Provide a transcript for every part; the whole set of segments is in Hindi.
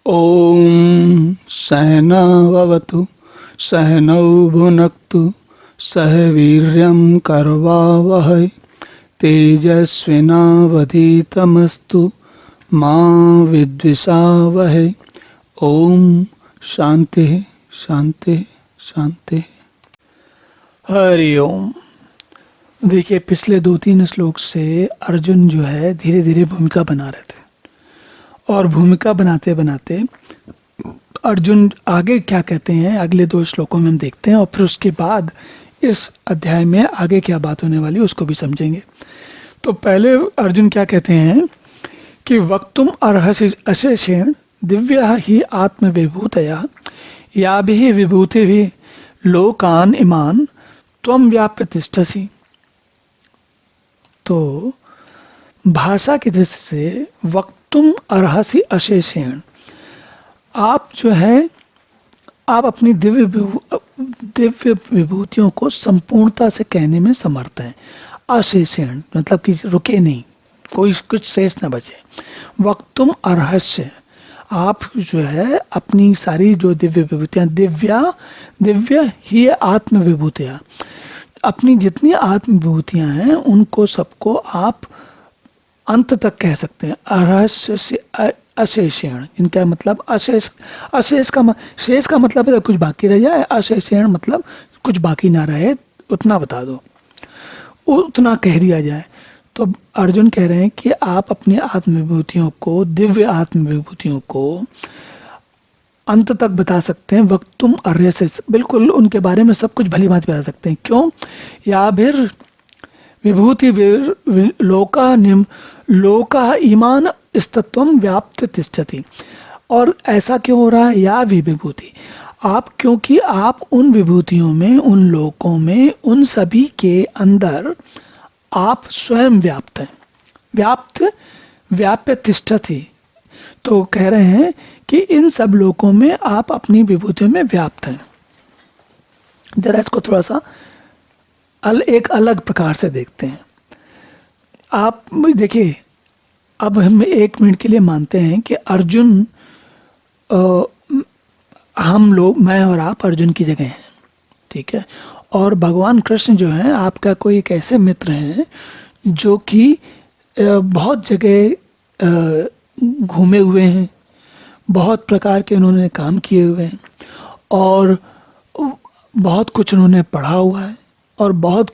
ॐ सहनाववतु सहनौ भुनक्तु सह वीर्यं करवावहै तेजस्विनावधीतमस्तु मा विद्विषावहै। ओम शांति शांति शांति। हरि ओम। देखिए, पिछले 2-3 श्लोक से अर्जुन जो है धीरे धीरे भूमिका बना रहे थे और भूमिका बनाते बनाते अर्जुन आगे क्या कहते हैं अगले 2 श्लोकों में हम देखते हैं और फिर उसके बाद इस अध्याय में आगे क्या बात होने वाली है उसको भी समझेंगे। तो पहले अर्जुन क्या कहते हैं कि वक्तुम अर्हसि अशेषेण दिव्या ही आत्मविभूतया याभिः विभूतिभिः लोकान इमान त्वं व्याप्य तिष्ठसि। तो भाषा की दृष्टि से वक्तुम अर्हसि अशेषेण, आप जो है आप अपनी दिव्य विभूतियों को संपूर्णता से कहने में समर्थ हैं। अशेषेण मतलब कि रुके नहीं, कोई कुछ शेष न बचे। वक्तुम अर्हस्य, आप जो है अपनी सारी जो दिव्य विभूतियां, दिव्य ही आत्म विभूतियां, अपनी जितनी आत्म विभूतियां हैं उनको सबको आप अंत तक कह सकते हैं। अर्हस्य से अशेषेण, इनका मतलब अशेष, शेष का मतलब है कुछ बाकी रह जाए, अशेषेण मतलब कुछ बाकी ना रहे, उतना बता दो, उतना कह दिया जाए। तो अर्जुन कह रहे हैं कि आप अपनी आत्मविभूतियों को, दिव्य आत्मविभूतियों को अंत तक बता सकते हैं। वक्तुम अर्हस्य, बिल्कुल उनके बारे में सब कुछ भली बात बता सकते हैं। क्यों? या फिर विभूति लोका ईमान स्तत्वम व्याप्त तिष्ठति। और ऐसा क्यों हो रहा है? या भी विभूति, आप, क्योंकि आप उन विभूतियों में, उन लोकों में, उन सभी के अंदर आप स्वयं व्याप्त हैं। व्याप्य तिष्ठति, तो कह रहे हैं कि इन सब लोकों में आप अपनी विभूतियों में व्याप्त हैं। जरा इसको थोड़ा सा एक अलग प्रकार से देखते हैं। आप देखिए, अब हम 1 मिनट के लिए मानते हैं कि अर्जुन, हम लोग, मैं और आप अर्जुन की जगह हैं, ठीक है, और भगवान कृष्ण जो है आपका कोई एक ऐसे मित्र हैं जो कि बहुत जगह घूमे हुए हैं, बहुत प्रकार के उन्होंने काम किए हुए हैं और बहुत कुछ उन्होंने पढ़ा हुआ है और बहुत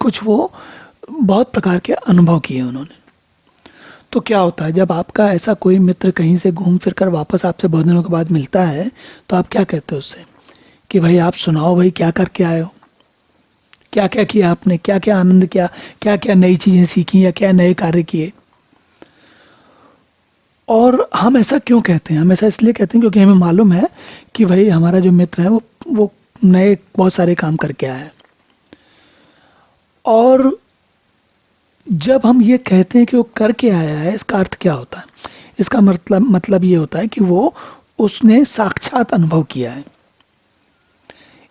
प्रकार के अनुभव किए उन्होंने। तो क्या होता है, जब आपका ऐसा कोई मित्र कहीं से घूम फिर कर वापस आपसे बहुत दिनों के बाद मिलता है तो आप क्या कहते हो उससे कि भाई आप सुनाओ, भाई क्या करके आए हो, क्या क्या किया आपने, क्या क्या आनंद किया, क्या क्या नई चीजें सीखी या क्या नए कार्य किए। और हम ऐसा क्यों कहते हैं? हम ऐसा इसलिए कहते हैं क्योंकि हमें मालूम है कि भाई हमारा जो मित्र है वो नए बहुत सारे काम करके आया है। और जब हम ये कहते हैं कि वो करके आया है, इसका अर्थ क्या होता है? इसका मतलब ये होता है कि उसने साक्षात अनुभव किया है।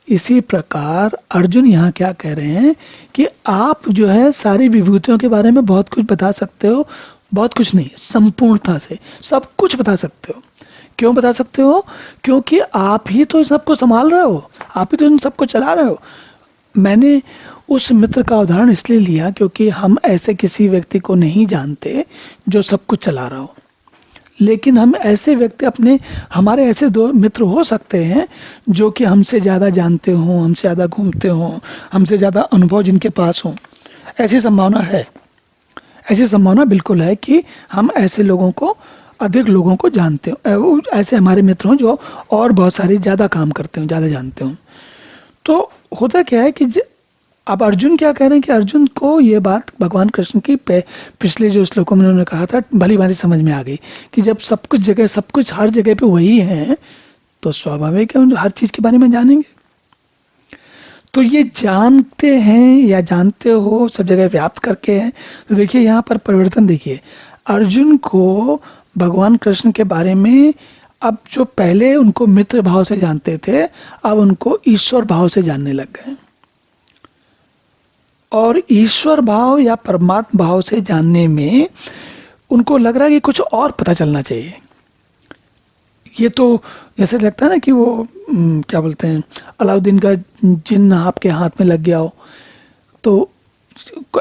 इसी प्रकार अर्जुन यहाँ क्या कह रहे हैं कि आप जो है सारी विभूतियों के बारे में बहुत कुछ बता सकते हो, बहुत कुछ नहीं, संपूर्णता से सब कुछ बता सकते हो। क्यों बता सकते हो? क्योंकि आप ही तो सबको संभाल रहे हो, आप ही तो इन सबको चला रहे हो। मैंने उस मित्र का उदाहरण इसलिए लिया क्योंकि हम ऐसे किसी व्यक्ति को नहीं जानते जो सब कुछ चला रहा हो, लेकिन हम ऐसे व्यक्ति, हमारे ऐसे 2 मित्र हो सकते हैं जो कि हमसे ज़्यादा जानते हों, हमसे ज़्यादा घूमते हों, हमसे ज़्यादा अनुभव जिनके पास हों। ऐसी संभावना है, ऐसी संभावना बिल्कुल है कि हम ऐसे लोगों को, अधिक लोगों को जानते हो, ऐसे हमारे मित्र हों जो और बहुत सारे ज़्यादा काम करते हों, ज़्यादा जानते हों। तो होता क्या है कि अब अर्जुन क्या कह रहे हैं कि अर्जुन को ये बात भगवान कृष्ण की पिछले जो श्लोकों में उन्होंने कहा था भली भांति समझ में आ गई कि जब सब कुछ हर जगह पे वही है तो स्वाभाविक है हर चीज के बारे में जानेंगे। तो ये जानते हैं या जानते हो, सब जगह व्याप्त करके है। तो देखिए यहाँ पर परिवर्तन देखिए, अर्जुन को भगवान कृष्ण के बारे में अब जो पहले उनको मित्र भाव से जानते थे, अब उनको ईश्वर भाव से जानने लग गए। और ईश्वर भाव या परमात्मा भाव से जानने में उनको लग रहा है कि कुछ और पता चलना चाहिए। ये तो ऐसे लगता है ना कि वो क्या बोलते हैं, अलाउद्दीन का जिन्न आपके हाथ में लग गया हो, तो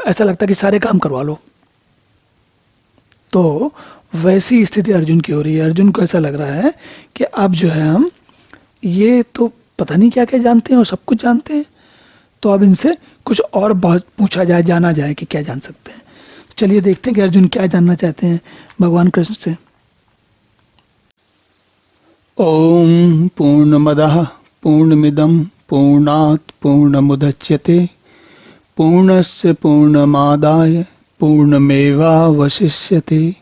ऐसा लगता है कि सारे काम करवा लो। तो वैसी स्थिति अर्जुन की हो रही है। अर्जुन को ऐसा लग रहा है कि अब जो है हम ये तो पता नहीं क्या क्या जानते हैं और सब कुछ जानते हैं, तो अब इनसे कुछ और बहुत पूछा जाए, जाना जाए कि क्या जान सकते हैं। चलिए देखते हैं कि अर्जुन क्या जानना चाहते हैं भगवान कृष्ण से। ओम पूर्णमदः पूर्णमिदं पूर्णात् पूर्णमुदच्यते पूर्णस्य पूर्णमादाय पूर्णमेवावशिष्यते।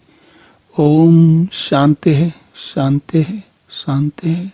ओम शांति शांति शांति।